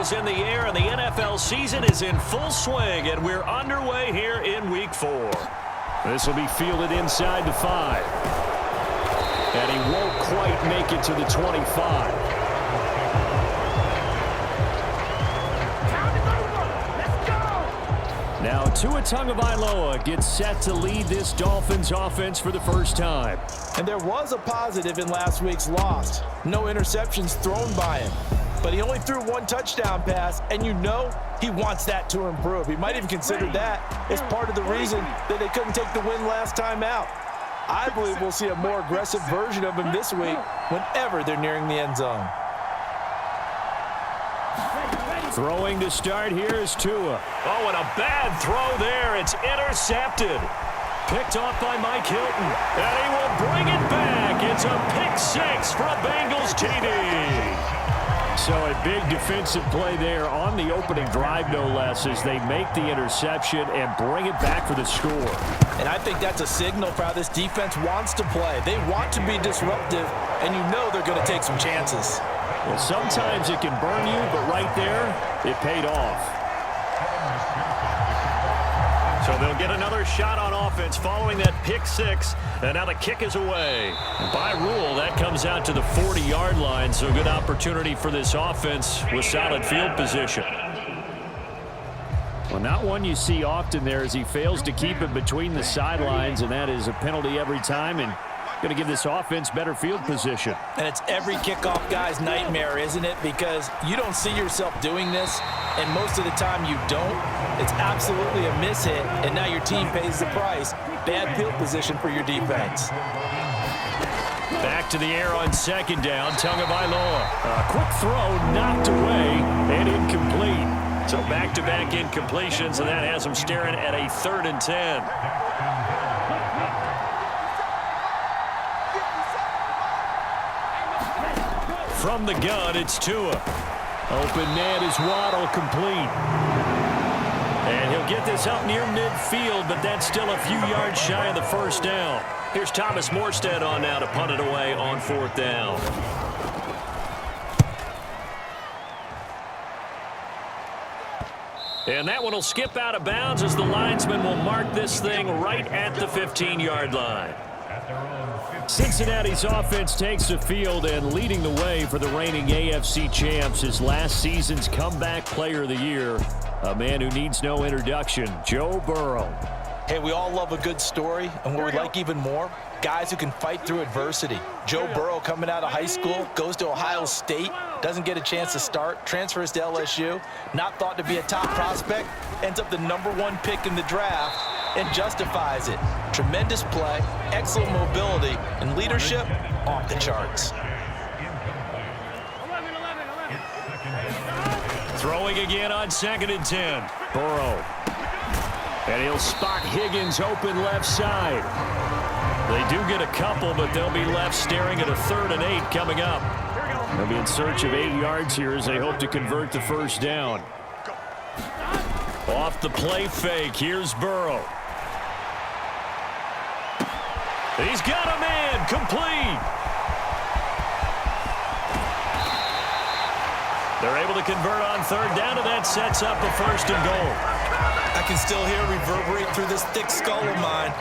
is in the air, and the NFL season is in full swing, and we're underway here in Week 4. This will be fielded inside the 5. And he won't quite make it to the 25. Now Tua Tagovailoa gets set to lead this Dolphins offense for the first time. And there was a positive in last week's loss. No interceptions thrown by him. But he only threw one touchdown pass, and you know he wants that to improve. He might even consider that as part of the reason that they couldn't take the win last time out. I believe we'll see a more aggressive version of him this week whenever they're nearing the end zone. Throwing to start here is Tua. Oh, and a bad throw there. It's intercepted. Picked off by Mike Hilton. And he will bring it back. It's a pick 6 for a Bengals TD. So a big defensive play there on the opening drive, no less, as they make the interception and bring it back for the score. And I think that's a signal for how this defense wants to play. They want to be disruptive, and you know they're going to take some chances. Well, sometimes it can burn you, but right there, it paid off. So they'll get another shot on offense following that pick 6. And now the kick is away. By rule, that comes out to the 40-yard line. So a good opportunity for this offense with solid field position. Well, not one you see often there as he fails to keep it between the sidelines, and that is a penalty every time. And going to give this offense better field position. And it's every kickoff guy's nightmare, isn't it? Because you don't see yourself doing this, and most of the time you don't. It's absolutely a mishit, and now your team pays the price. Bad field position for your defense. Back to the air on second down. Tagovailoa. A quick throw knocked away and incomplete. So back-to-back incompletions, and that has them staring at a 3rd and 10. From the gun, it's Tua. Open man is Waddle, complete. And he'll get this up near midfield, but that's still a few yards shy of the first down. Here's Thomas Morstead on now to punt it away on 4th down. And that one will skip out of bounds as the linesman will mark this thing right at the 15-yard line. Cincinnati's offense takes the field and leading the way for the reigning AFC champs is last season's comeback player of the year, a man who needs no introduction, Joe Burrow. Hey, we all love a good story, and what we like even more, guys who can fight through adversity. Joe Burrow coming out of high school, goes to Ohio State, doesn't get a chance to start, transfers to LSU, not thought to be a top prospect, ends up the #1 pick in the draft, and justifies it. Tremendous play, excellent mobility, and leadership off the charts. Throwing again on 2nd and 10. Burrow. And he'll spot Higgins open left side. They do get a couple, but they'll be left staring at a 3rd and 8 coming up. They'll be in search of 8 yards here as they hope to convert the first down. Off the play fake, here's Burrow. He's got a man, complete. They're able to convert on 3rd down, and that sets up a 1st and goal. I can still hear reverberate through this thick skull of mine.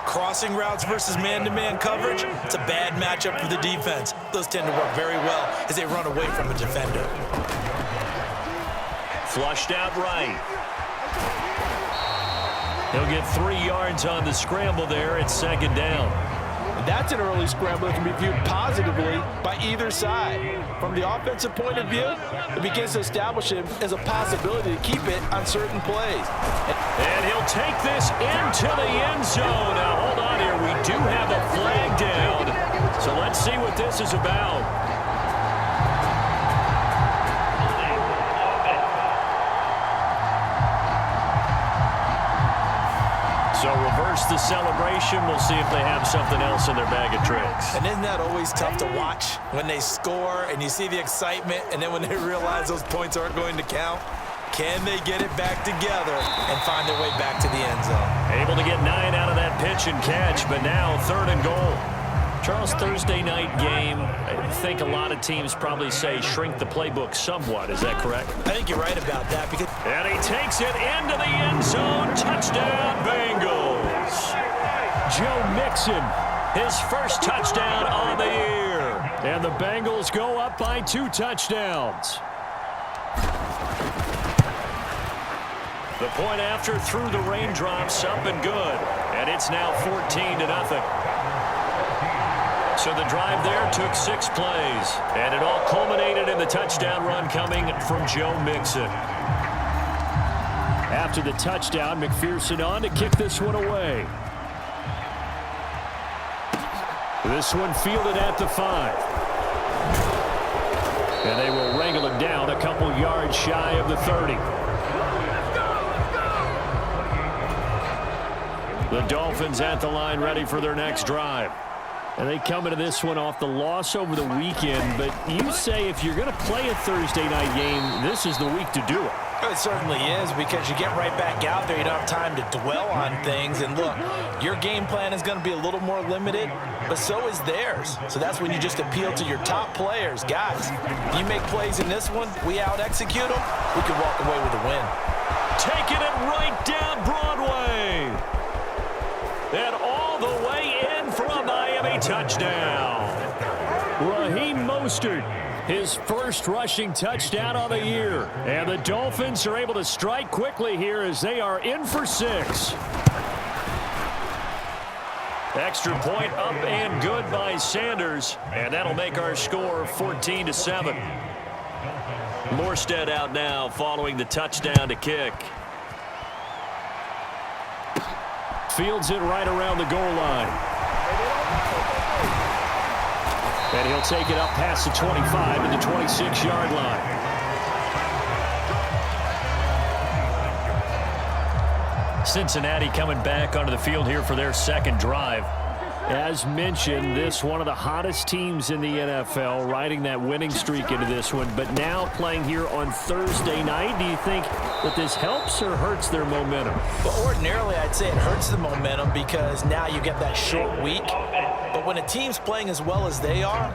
Crossing routes versus man-to-man coverage, it's a bad matchup for the defense. Those tend to work very well as they run away from a defender. Flushed out right. He'll get 3 yards on the scramble there at 2nd down. That's an early scramble that can be viewed positively by either side. From the offensive point of view, it begins to establish him as a possibility to keep it on certain plays. And he'll take this into the end zone. Now, hold on here. We do have a flag down. So let's see what this is about. So reverse the celebration. We'll see if they have something else in their bag of tricks. And isn't that always tough to watch when they score and you see the excitement, and then when they realize those points aren't going to count? Can they get it back together and find their way back to the end zone? Able to get 9 out of that pitch and catch, but now 3rd and goal. Charles, Thursday night game, I think a lot of teams probably say shrink the playbook somewhat. Is that correct? I think you're right about that. And he takes it into the end zone. Touchdown, Bengals. Joe Mixon, His first touchdown on the year. and the Bengals go up by 2 touchdowns. The point after through the raindrops, up and good. And it's now 14-0. So the drive there took 6 plays. And it all culminated in the touchdown run coming from Joe Mixon. After the touchdown, McPherson on to kick this one away. This one fielded at the 5. And they will wrangle it down a couple yards shy of the 30. The Dolphins at the line ready for their next drive. And they come into this one off the loss over the weekend. But you say if you're going to play a Thursday night game, this is the week to do it. It certainly is, because you get right back out there. You don't have time to dwell on things. And look, your game plan is going to be a little more limited, but so is theirs. So that's when you just appeal to your top players. Guys, you make plays in this one, we out-execute them, we can walk away with a win. Taking it right down Broadway. And all the way in for a Miami touchdown. Raheem Mostert, his first rushing touchdown on the year. And the Dolphins are able to strike quickly here as they are in for 6. Extra point up and good by Sanders. And that'll make our score 14-7. Morstead out now following the touchdown to kick. Fields it right around the goal line. And he'll take it up past the 25 to the 26-yard line. Cincinnati coming back onto the field here for their second drive. As mentioned, this one of the hottest teams in the NFL, riding that winning streak into this one, but now playing here on Thursday night. Do you think that this helps or hurts their momentum? Well, ordinarily, I'd say it hurts the momentum because now you get that short week. But when a team's playing as well as they are,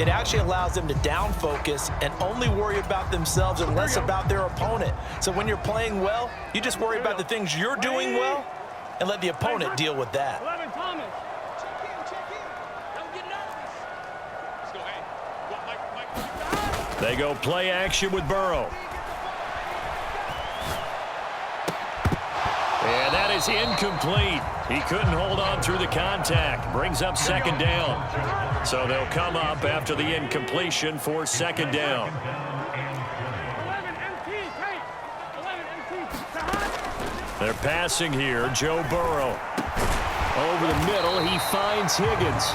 it actually allows them to down focus and only worry about themselves and less about their opponent. So when you're playing well, you just worry about the things you're doing well and let the opponent deal with that. They go play action with Burrow. And that is incomplete. He couldn't hold on through the contact. Brings up second down. So they'll come up after the incompletion for second down. They're passing here. Joe Burrow. Over the middle, he finds Higgins.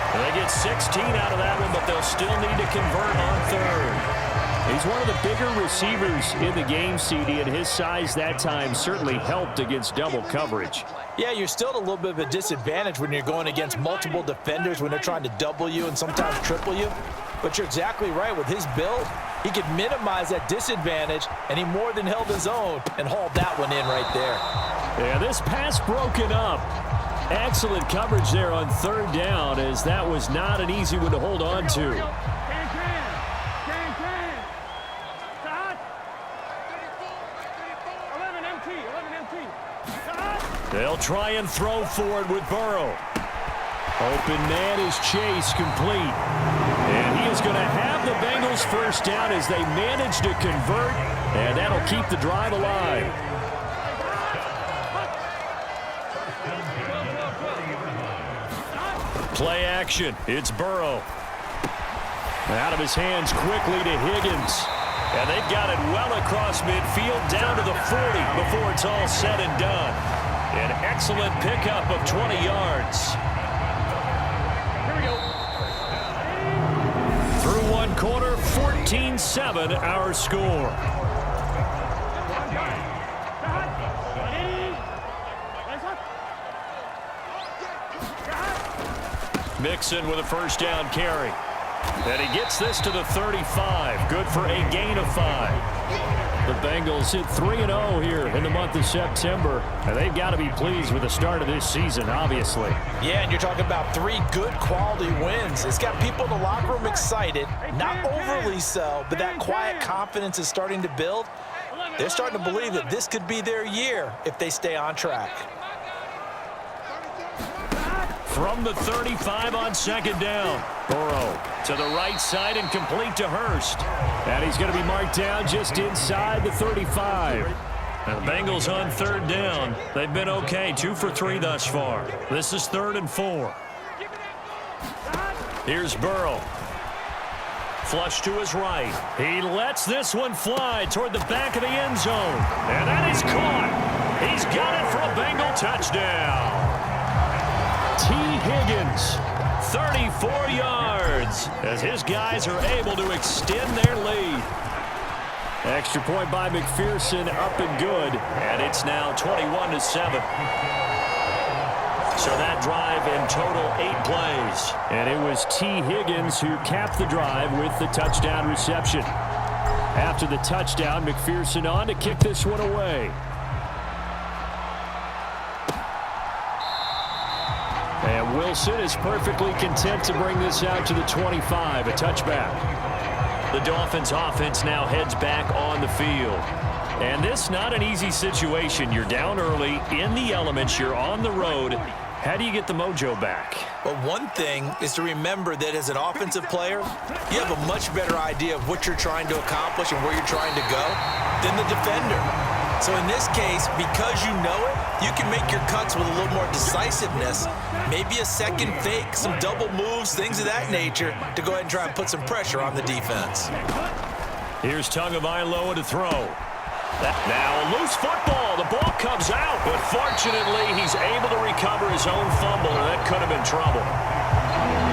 And they get 16 out of that one, but they'll still need to convert on third. He's one of the bigger receivers in the game, CD, and his size that time certainly helped against double coverage. Yeah, you're still at a little bit of a disadvantage when you're going against multiple defenders when they're trying to double you and sometimes triple you. But you're exactly right. With his build, he could minimize that disadvantage, and he more than held his own and hauled that one in right there. Yeah, this pass broken up. Excellent coverage there on third down, as that was not an easy one to hold on to. They'll try and throw forward with Burrow. Open man is Chase, complete. And he is going to have the Bengals first down as they manage to convert, and that'll keep the drive alive. Play action. It's Burrow. Out of his hands quickly to Higgins. And they've got it well across midfield down to the 40 before it's all said and done. An excellent pickup of 20 yards. Through one quarter, 14-7 our score. Mixon with a first down carry. And he gets this to the 35. Good for a gain of 5. The Bengals hit 3-0 here in the month of September, and they've got to be pleased with the start of this season, obviously. Yeah, and you're talking about 3 good quality wins. It's got people in the locker room excited, not overly so, but that quiet confidence is starting to build. They're starting to believe that this could be their year if they stay on track. From the 35 on second down. Burrow To the right side and complete to Hurst. and he's going to be marked down just inside the 35. And the Bengals on third down. They've been okay, 2 for 3 thus far. This is 3rd and 4. Here's Burrow. Flush to his right. He lets this one fly toward the back of the end zone. And that is caught. He's got it for a Bengal touchdown. T. Higgins. 34 yards as his guys are able to extend their lead. Extra point by McPherson, up and good. And it's now 21-7. So that drive in total 8 plays. And it was T. Higgins who capped the drive with the touchdown reception. After the touchdown, McPherson on to kick this one away. And Wilson is perfectly content to bring this out to the 25, a touchback. The Dolphins offense now heads back on the field. And this not an easy situation. You're down early, in the elements, you're on the road. How do you get the mojo back? Well, one thing is to remember that as an offensive player, you have a much better idea of what you're trying to accomplish and where you're trying to go than the defender. So in this case, because you know it, you can make your cuts with a little more decisiveness, maybe a second fake, some double moves, things of that nature, to go ahead and try and put some pressure on the defense. Here's Tagovailoa to throw. Now a loose football. The ball comes out, but fortunately he's able to recover his own fumble, and that could have been trouble.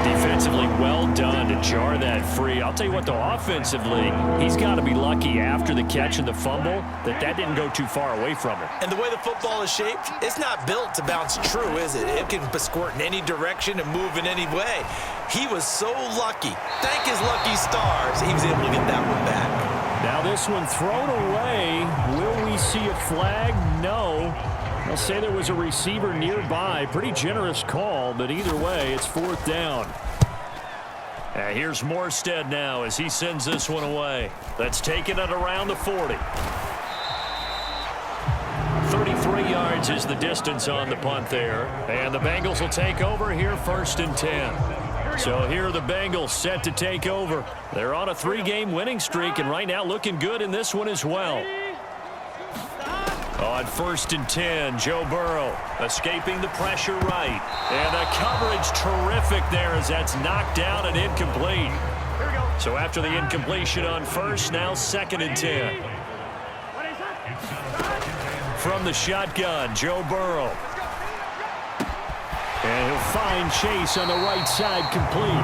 Defensively, well done to jar that free. I'll tell you what, though, offensively, he's got to be lucky after the catch and the fumble that didn't go too far away from him. And the way the football is shaped, it's not built to bounce true, is it? It can squirt in any direction and move in any way. He was so lucky. Thank his lucky stars, he was able to get that one back. Now this one thrown away. Will we see a flag? No. I'll say there was a receiver nearby. Pretty generous call, but either way, it's 4th down. And here's Morstead now as he sends this one away. That's taken at around the 40. 33 yards is the distance on the punt there. And the Bengals will take over here 1st and 10. So here are the Bengals set to take over. They're on a 3-game winning streak and right now looking good in this one as well. On 1st and 10, Joe Burrow escaping the pressure right. And the coverage terrific there as that's knocked down and incomplete. So after the incompletion on 1st, now 2nd and 10. From the shotgun, Joe Burrow. And he'll find Chase on the right side complete.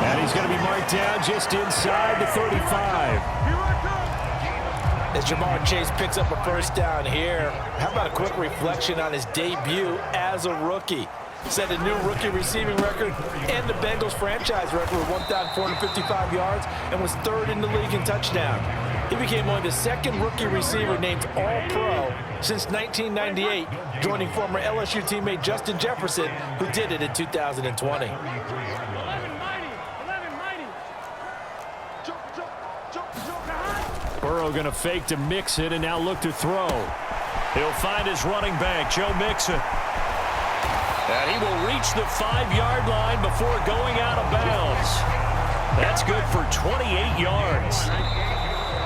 And he's going to be marked down just inside the 35. As Jamar Chase picks up a 1st down here, how about a quick reflection on his debut as a rookie? Set a new rookie receiving record and the Bengals franchise record with 1,455 yards and was 3rd in the league in touchdown. He became only the 2nd rookie receiver named All-Pro since 1998, joining former LSU teammate Justin Jefferson, who did it in 2020. Burrow going to fake to Mixon and now look to throw. He'll find his running back, Joe Mixon. And he will reach the 5-yard line before going out of bounds. That's good for 28 yards.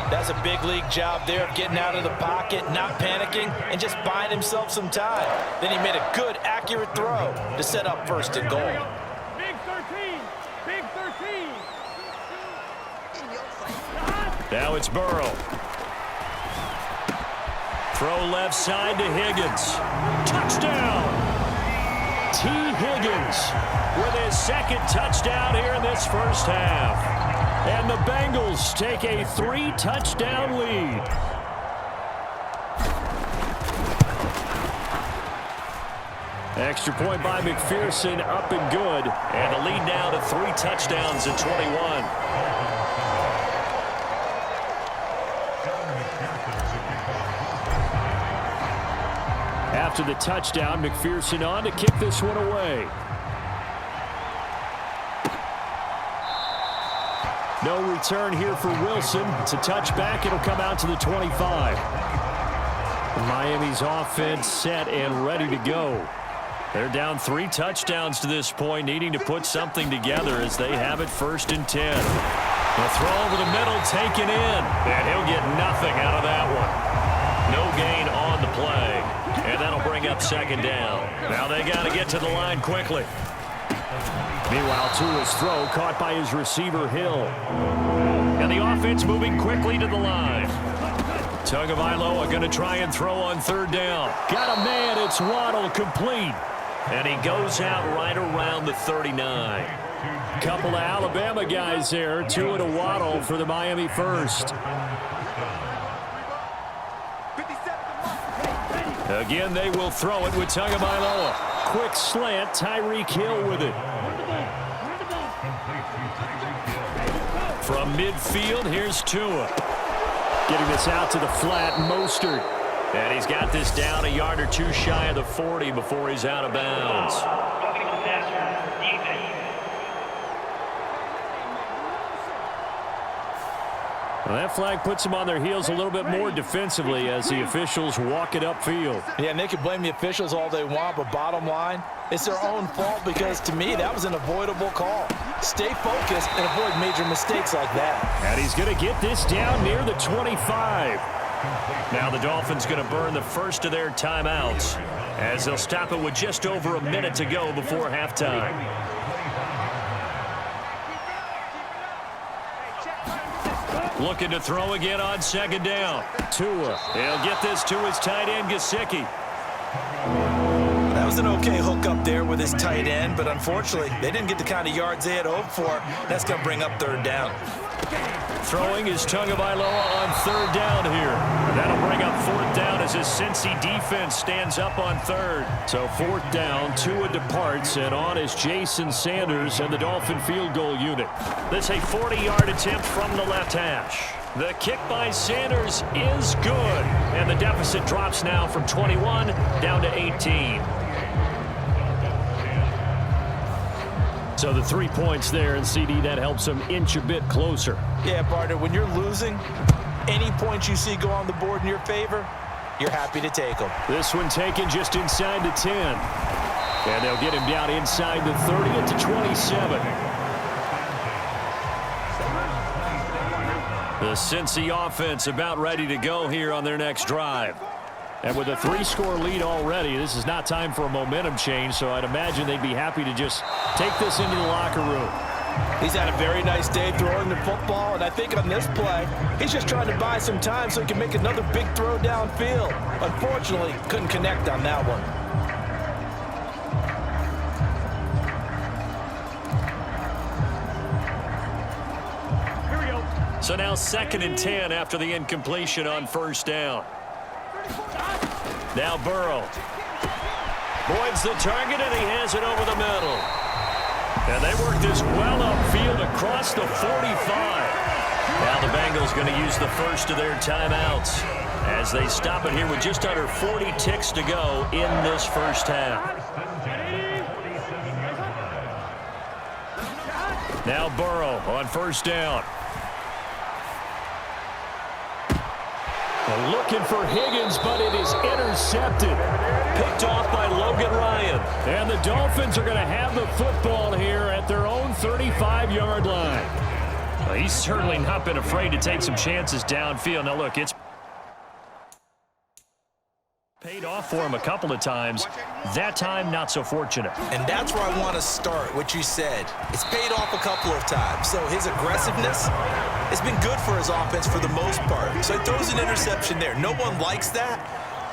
That's a big league job there of getting out of the pocket, not panicking, and just buying himself some time. Then he made a good, accurate throw to set up 1st and goal. Big 13. Big 13. Now it's Burrow. Throw left side to Higgins. Touchdown! T. Higgins With his 2nd touchdown here in this 1st half. and the Bengals take a 3-touchdown lead. Extra point by McPherson, up and good. And the lead now to 3 touchdowns at 21. After the touchdown, McPherson on to kick this one away. No return here for Wilson. It's a touchback. It'll come out to the 25. Miami's offense set and ready to go. They're down 3 touchdowns to this point, needing to put something together as they have it 1st and 10. The throw over the middle taken in, and he'll get nothing out of that one. No gain on the play, and that'll bring up 2nd down. Now they got to get to the line quickly. Meanwhile, Tua's throw caught by his receiver, Hill. And the offense moving quickly to the line. Tagovailoa going to try and throw on 3rd down. Got a man, it's Waddle, complete. And he goes out right around the 39. Couple of Alabama guys there, Tua to Waddle for the Miami first. Again, they will throw it with Tagovailoa. Quick slant, Tyreek Hill with it. From midfield, here's Tua. Getting this out to the flat, Mostert. And he's got this down a yard or 2 shy of the 40 before he's out of bounds. Well, that flag puts them on their heels a little bit more defensively as the officials walk it upfield. Yeah, and they can blame the officials all they want, but bottom line, it's their own fault because, to me, that was an avoidable call. Stay focused and avoid major mistakes like that. And he's going to get this down near the 25. Now the Dolphins going to burn the first of their timeouts as they'll stop it with just over a minute to go before halftime. Looking to throw again on 2nd down. Tua. He'll get this to his tight end, Gesicki. That was an okay hook up there with his tight end, but unfortunately, they didn't get the kind of yards they had hoped for. That's going to bring up 3rd down. Throwing is Tagovailoa on 3rd down here. That'll bring up 4th down as his Cincy defense stands up on 3rd. So 4th down, Tua departs, and on is Jason Sanders and the Dolphin field goal unit. This a 40-yard attempt from the left hash. The kick by Sanders is good, and the deficit drops now from 21 down to 18. So the 3 points there, and CD, that helps them inch a bit closer. Yeah, partner, when you're losing, any points you see go on the board in your favor, you're happy to take them. This one taken just inside the 10. And they'll get him down inside the 30 at the 27. The Cincy offense about ready to go here on their next drive. And with a 3-score lead already, this is not time for a momentum change, so I'd imagine they'd be happy to just take this into the locker room. He's had a very nice day throwing the football, and I think on this play, he's just trying to buy some time so he can make another big throw downfield. Unfortunately, couldn't connect on that one. Here we go. So now 2nd and 10 after the incompletion on 1st down. Now Burrow. Boyd's the target, and he has it over the middle. And they work this well upfield across the 45. Now the Bengals going to use the first of their timeouts as they stop it here with just under 40 ticks to go in this first half. Now Burrow on 1st down. Looking for Higgins, but it is intercepted. Picked off by Logan Ryan. And the Dolphins are going to have the football here at their own 35-yard line. Well, he's certainly not been afraid to take some chances downfield. Now, look, it's paid off for him a couple of times. That time, not so fortunate. And that's where I want to start, what you said. It's paid off a couple of times. So his aggressiveness has been good for his offense for the most part. So he throws an interception there. No one likes that,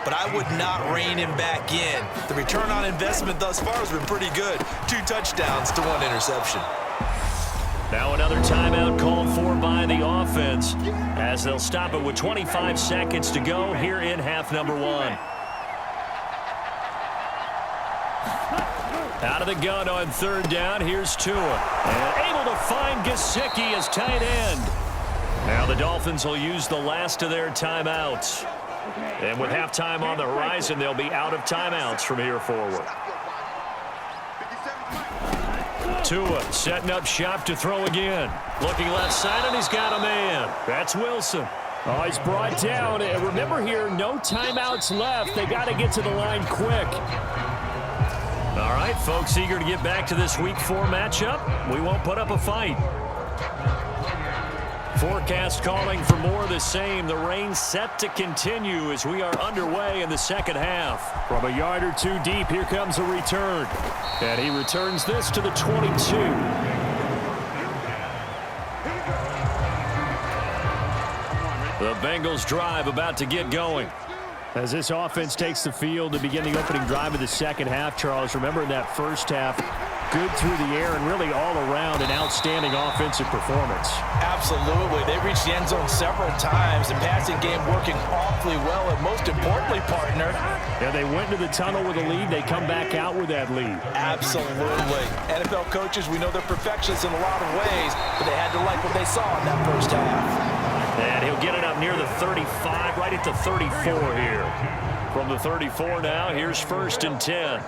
but I would not rein him back in. The return on investment thus far has been pretty good. 2 touchdowns to 1 interception. Now another timeout called for by the offense as they'll stop it with 25 seconds to go here in half number 1. Out of the gun on 3rd down, here's Tua. And able to find Gesicki as tight end. Now the Dolphins will use the last of their timeouts. And with halftime on the horizon, they'll be out of timeouts from here forward. Tua setting up shop to throw again. Looking left side, and he's got a man. That's Wilson. Oh, he's brought down. And remember here, no timeouts left. They got to get to the line quick. All right, folks, eager to get back to this Week 4 matchup. We won't put up a fight. Forecast calling for more of the same. The rain set to continue as we are underway in the second half. From a yard or two deep, here comes a return. And he returns this to the 22. The Bengals drive about to get going. As this offense takes the field to begin the opening drive of the second half, Charles, remember in that first half, good through the air and really all around an outstanding offensive performance. Absolutely. They reached the end zone several times. The passing game working awfully well, and most importantly, partner. Yeah, they went into the tunnel with a lead. They come back out with that lead. Absolutely. NFL coaches, we know they're perfectionists in a lot of ways, but they had to like what they saw in that first half. And he'll get it up near the 35, right at the 34 here. From the 34 now, here's 1st and 10.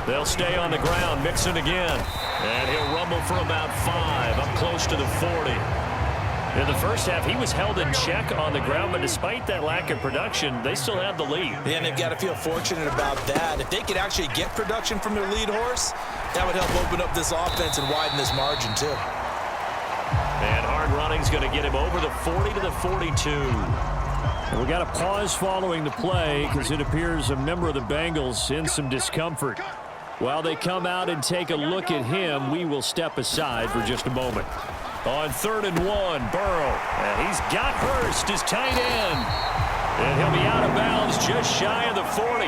They'll stay on the ground, Mixon again. And he'll rumble for about 5, up close to the 40. In the first half, he was held in check on the ground, but despite that lack of production, they still have the lead. Yeah, and they've got to feel fortunate about that. If they could actually get production from their lead horse, that would help open up this offense and widen this margin, too. And hard running's going to get him over the 40 to the 42. And we got a pause following the play because it appears a member of the Bengals in some discomfort. While they come out and take a look at him, we will step aside for just a moment. On 3rd and 1, Burrow. And he's got Hurst, his tight end. And he'll be out of bounds just shy of the 40.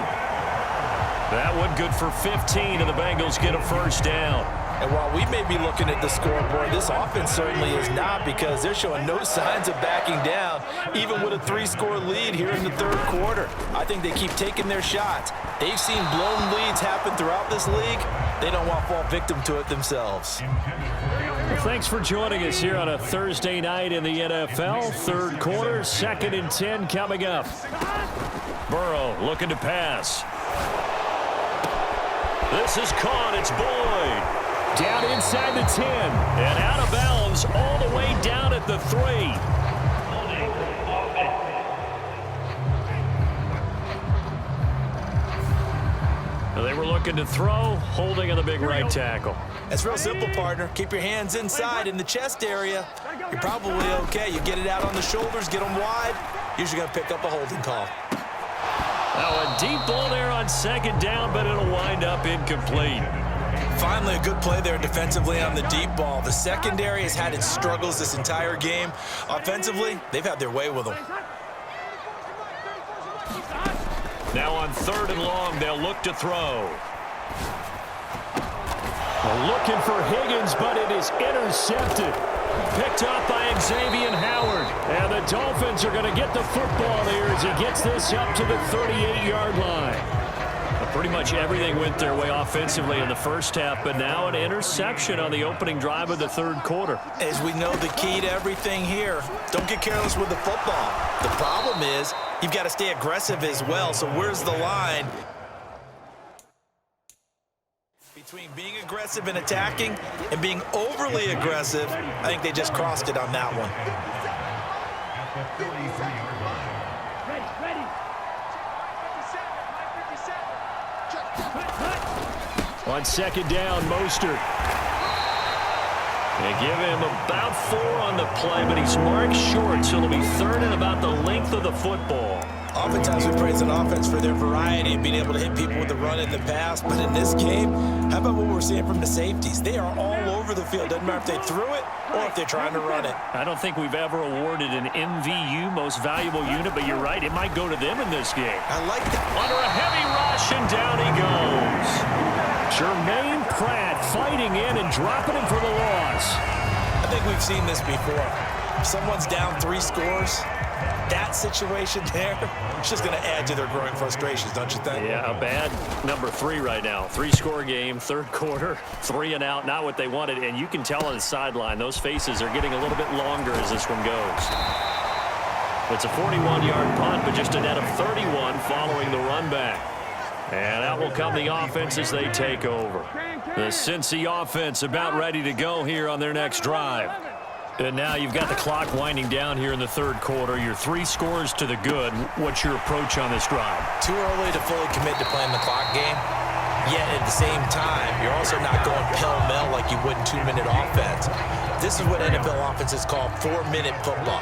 That one good for 15, and the Bengals get a first down. And while we may be looking at the scoreboard, this offense certainly is not, because they're showing no signs of backing down, even with a 3-score lead here in the third quarter. I think they keep taking their shots. They've seen blown leads happen throughout this league. They don't want to fall victim to it themselves. Well, thanks for joining us here on a Thursday night in the NFL. Third quarter, 2nd and 10 coming up. Burrow looking to pass. This is caught. It's Boyd. Down inside the 10. And out of bounds all the way down at the 3. They were looking to throw, holding on the big right tackle. It's real simple, partner. Keep your hands inside in the chest area. You're probably okay. You get it out on the shoulders, get them wide. Usually going to pick up a holding call. Now a deep ball there on 2nd down, but it'll wind up incomplete. Finally, a good play there defensively on the deep ball. The secondary has had its struggles this entire game. Offensively, they've had their way with them. Now on 3rd and long, they'll look to throw. Looking for Higgins, but it is intercepted. Picked up by Xavier Howard. And the Dolphins are going to get the football here as he gets this up to the 38-yard line. Pretty much everything went their way offensively in the first half, but now an interception on the opening drive of the third quarter. As we know, the key to everything here, don't get careless with the football. The problem is you've got to stay aggressive as well. So where's the line between being aggressive and attacking and being overly aggressive? I think they just crossed it on that one. On 2nd down, Mostert. They give him about 4 on the play, but he's marked short, so it'll be 3rd and about the length of the football. Oftentimes we praise an offense for their variety and being able to hit people with the run in the pass, but in this game, how about what we're seeing from the safeties? They are all over the field. Doesn't matter if they threw it or if they're trying to run it. I don't think we've ever awarded an MVU, most valuable unit, but you're right, it might go to them in this game. I like that. Under a heavy rush, and down he goes. Jermaine Pratt fighting in and dropping him for the loss. I think we've seen this before. If someone's down 3 scores, that situation there, it's just going to add to their growing frustrations, don't you think? Yeah, a bad number 3 right now. 3-score game, third quarter, 3 and out, not what they wanted. And you can tell on the sideline, those faces are getting a little bit longer as this one goes. It's a 41-yard punt, but just a net of 31 following the run back. And out will come the offense as they take over. The Cincy offense about ready to go here on their next drive. And now you've got the clock winding down here in the third quarter. You're 3 scores to the good. What's your approach on this drive? Too early to fully commit to playing the clock game. Yet at the same time, you're also not going pell-mell like you would in 2-minute offense. This is what NFL offenses call 4-minute football.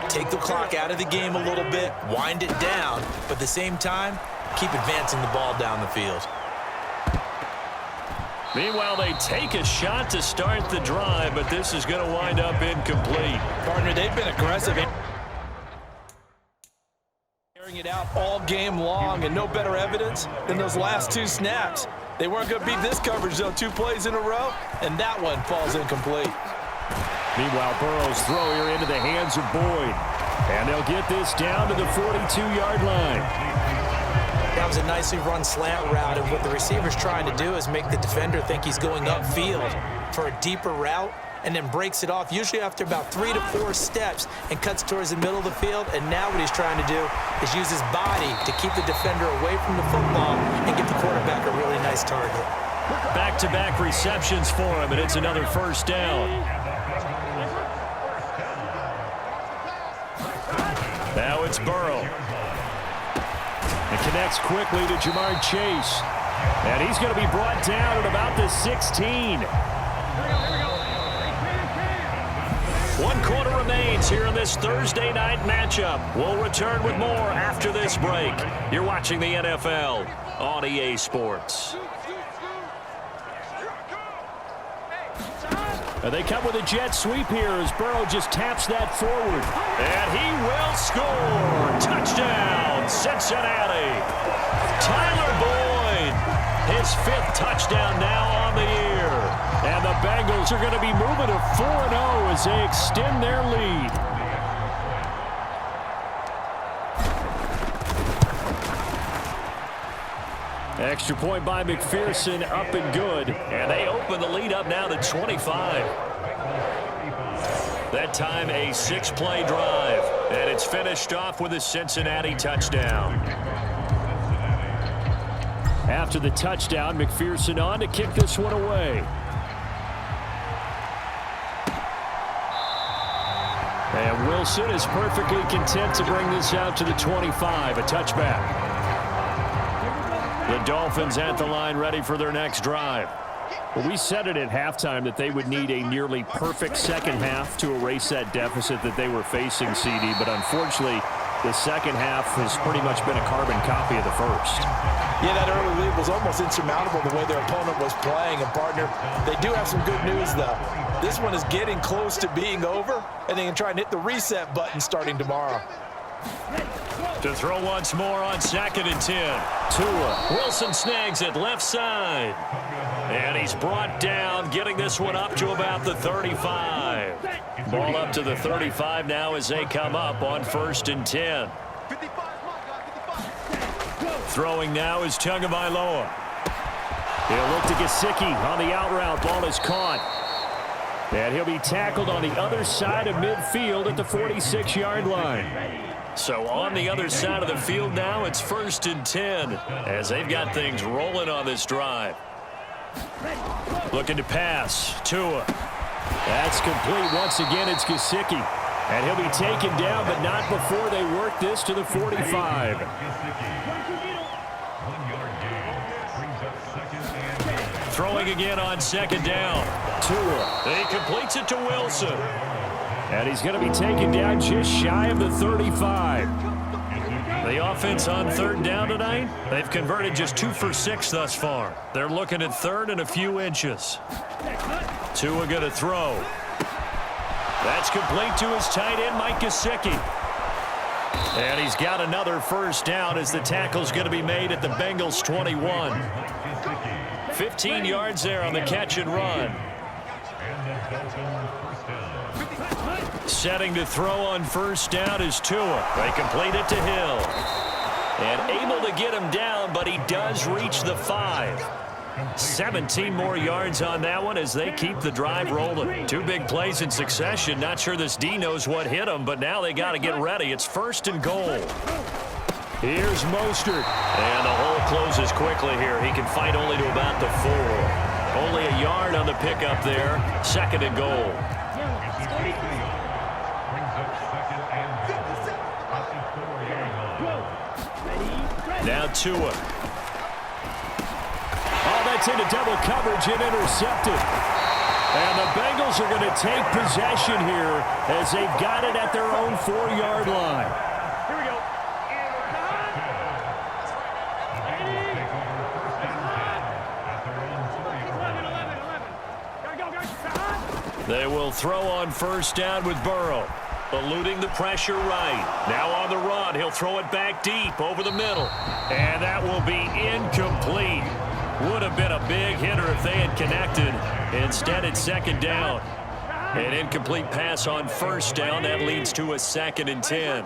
Take the clock out of the game a little bit, wind it down, but at the same time, keep advancing the ball down the field. Meanwhile, they take a shot to start the drive, but this is going to wind up incomplete. Partner, they've been aggressive. Carrying it out all game long, and no better evidence than those last 2 snaps. They weren't going to beat this coverage, though, 2 plays in a row, and that one falls incomplete. Meanwhile, Burrow's throw here into the hands of Boyd. And they'll get this down to the 42-yard line. That was a nicely run slant route, and what the receiver's trying to do is make the defender think he's going upfield for a deeper route, and then breaks it off, usually after about 3 to 4 steps, and cuts towards the middle of the field. And now what he's trying to do is use his body to keep the defender away from the football and give the quarterback a really nice target. Back-to-back receptions for him, and it's another first down. Now it's Burrow. And connects quickly to Jamar Chase. And he's going to be brought down at about the 16. 1 quarter remains here in this Thursday night matchup. We'll return with more after this break. You're watching the NFL on EA Sports. And they come with a jet sweep here as Burrow just taps that forward. And he will score. Touchdown, Cincinnati. Tyler Boyd, his 5th touchdown now on the year. And the Bengals are going to be moving to 4-0 as they extend their lead. Extra point by McPherson, up and good. And they open the lead up now to 25. That time a 6-play drive. And it's finished off with a Cincinnati touchdown. After the touchdown, McPherson on to kick this one away. And Wilson is perfectly content to bring this out to the 25, a touchback. The Dolphins at the line ready for their next drive. Well, we said it at halftime that they would need a nearly perfect second half to erase that deficit that they were facing, CD. But unfortunately, the second half has pretty much been a carbon copy of the first. Yeah, that early lead was almost insurmountable the way their opponent was playing. And, partner, they do have some good news, though. This one is getting close to being over, and they can try and hit the reset button starting tomorrow. To throw once more on 2nd and 10. Tua. Wilson snags it left side. And he's brought down, getting this one up to about the 35. Ball up to the 35 now as they come up on 1st and 10. Throwing now is Tagovailoa. He'll look to Gesicki on the out route. Ball is caught. And he'll be tackled on the other side of midfield at the 46-yard line. So on the other side of the field now, it's 1st and 10 as they've got things rolling on this drive. Looking to pass. Tua. That's complete. Once again, it's Gesicki. And he'll be taken down, but not before they work this to the 45. Throwing again on 2nd down. Tua. He completes it to Wilson. And he's going to be taken down just shy of the 35. The offense on 3rd down tonight, they've converted just 2 for 6 thus far. They're looking at 3rd and a few inches. Tua going to throw. That's complete to his tight end, Mike Gesicki. And he's got another 1st down as the tackle's going to be made at the Bengals 21. 15 yards there on the catch and run. Setting to throw on 1st down is Tua. They complete it to Hill. And able to get him down, but he does reach the 5. 17 more yards on that one as they keep the drive rolling. 2 big plays in succession. Not sure this D knows what hit them, but now they got to get ready. It's 1st and goal. Here's Mostert. And the hole closes quickly here. He can fight only to about the 4. Only a yard on the pickup there. 2nd and goal. Now Tua. Oh, that's into double coverage and intercepted. And the Bengals are going to take possession here as they've got it at their own 4-yard line. Here we go. They will throw on 1st down with Burrow. Eluding the pressure right. Now on the run. He'll throw it back deep over the middle. And that will be incomplete. Would have been a big hitter if they had connected. Instead, it's 2nd down. An incomplete pass on 1st down. That leads to a 2nd and 10.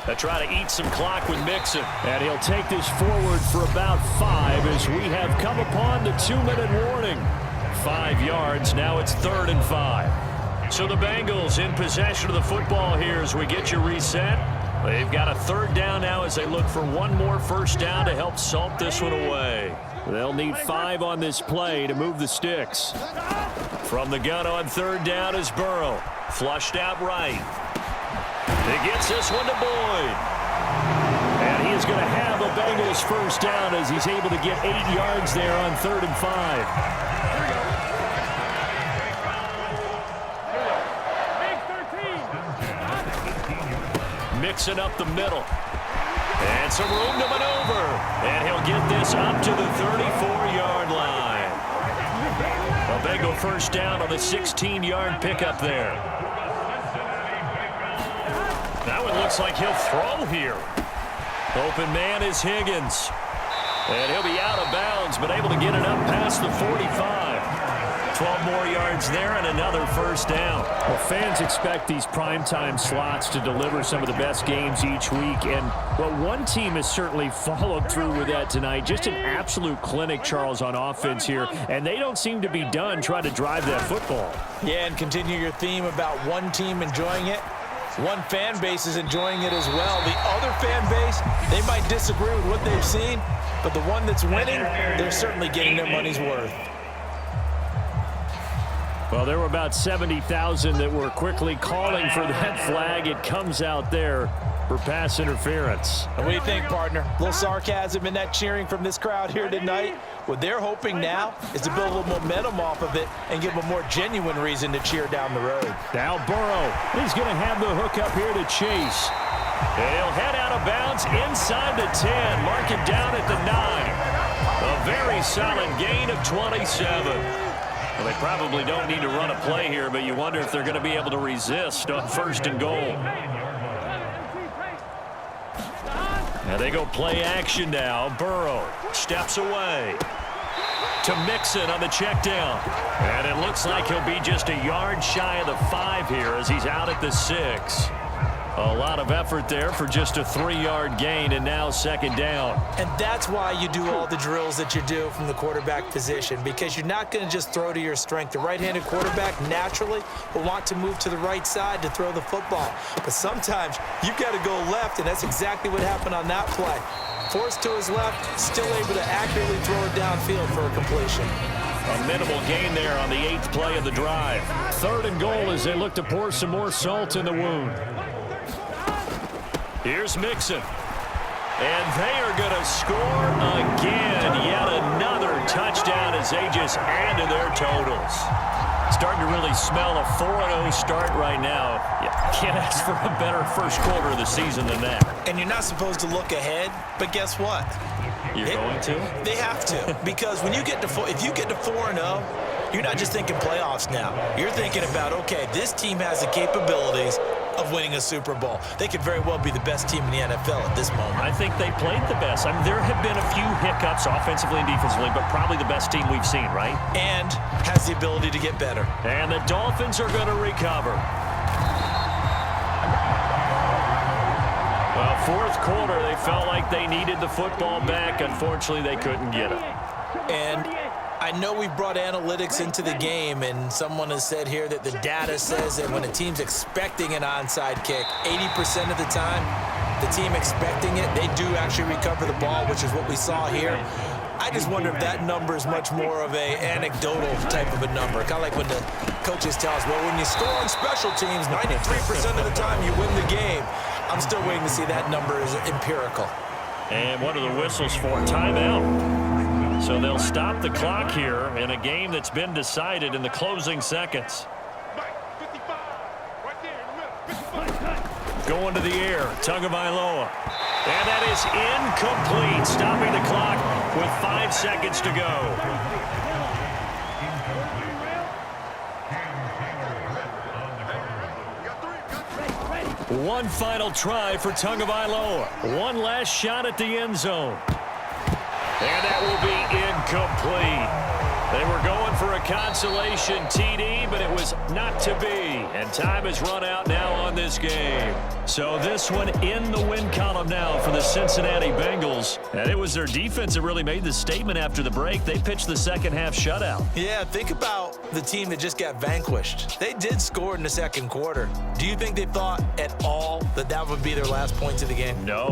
They try to eat some clock with Mixon. And he'll take this forward for about 5 as we have come upon the 2-minute warning. 5 yards. Now it's 3rd and 5. So the Bengals in possession of the football here as we get you reset. They've got a 3rd down now as they look for one more 1st down to help salt this one away. They'll need 5 on this play to move the sticks. From the gun on 3rd down is Burrow. Flushed out right. He gets this one to Boyd. And he is going to have a Bengals 1st down as he's able to get 8 yards there on 3rd and 5. Mixing up the middle. And some room to maneuver. And he'll get this up to the 34-yard line. A Bengal 1st down on the 16-yard pickup there. That one looks like he'll throw here. Open man is Higgins. And he'll be out of bounds, but able to get it up past the 45. 12 more yards there and another 1st down. Well, fans expect these primetime slots to deliver some of the best games each week. And, well, one team has certainly followed through with that tonight. Just an absolute clinic, Charles, on offense here. And they don't seem to be done trying to drive that football. Yeah, and continue your theme about one team enjoying it. One fan base is enjoying it as well. The other fan base, they might disagree with what they've seen, but the one that's winning, they're certainly getting their money's worth. Well, there were about 70,000 that were quickly calling for that flag. It comes out there for pass interference. And what do you think, partner? A little sarcasm in that cheering from this crowd here tonight. What they're hoping now is to build a little momentum off of it and give them a more genuine reason to cheer down the road. Now Burrow, he's going to have the hook up here to Chase. And he'll head out of bounds inside the 10. Mark it down at the 9. A very solid gain of 27. Well, they probably don't need to run a play here, but you wonder if they're going to be able to resist on 1st and goal. Now they go play action now. Burrow steps away to Mixon on the check down. And it looks like he'll be just a yard shy of the 5 here as he's out at the 6. A lot of effort there for just a 3-yard gain, and now 2nd down. And that's why you do all the drills that you do from the quarterback position, because you're not going to just throw to your strength. The right-handed quarterback naturally will want to move to the right side to throw the football. But sometimes you've got to go left, and that's exactly what happened on that play. Forced to his left, still able to accurately throw it downfield for a completion. A minimal gain there on the 8th play of the drive. 3rd and goal as they look to pour some more salt in the wound. Here's Mixon. And they are going to score again. Yet another touchdown as they just add to their totals. Starting to really smell a 4-0 start right now. You can't ask for a better first quarter of the season than that. And you're not supposed to look ahead, but guess what? You're going to? They have to, because when you get to if you get to 4-0, you're not just thinking playoffs now. You're thinking about, okay, this team has the capabilities of winning a Super Bowl. They could very well be the best team in the NFL at this moment. I think they played the best. I mean, there have been a few hiccups offensively and defensively, but probably the best team we've seen, right? And has the ability to get better. And the Dolphins are going to recover. Well, fourth quarter, they felt like they needed the football back. Unfortunately, they couldn't get it. And I know we brought analytics into the game, and someone has said here that the data says that when a team's expecting an onside kick, 80% of the time, the team expecting it, they do actually recover the ball, which is what we saw here. I just wonder if that number is much more of a anecdotal type of a number. Kind of like when the coaches tell us, well, when you score on special teams, 93% of the time you win the game. I'm still waiting to see that number is empirical. And what are the whistles for? Timeout. So they'll stop the clock here in a game that's been decided in the closing seconds. Going to the air, Tagovailoa. And that is incomplete, stopping the clock with 5 seconds to go. One final try for Tagovailoa. One last shot at the end zone. And that will be incomplete. They were going for a consolation TD, but it was not to be. And time has run out now on this game. So this one in the win column now for the Cincinnati Bengals. And it was their defense that really made the statement after the break. They pitched the second half shutout. Yeah, think about the team that just got vanquished. They did score in the second quarter. Do you think they thought at all that that would be their last points of the game? No.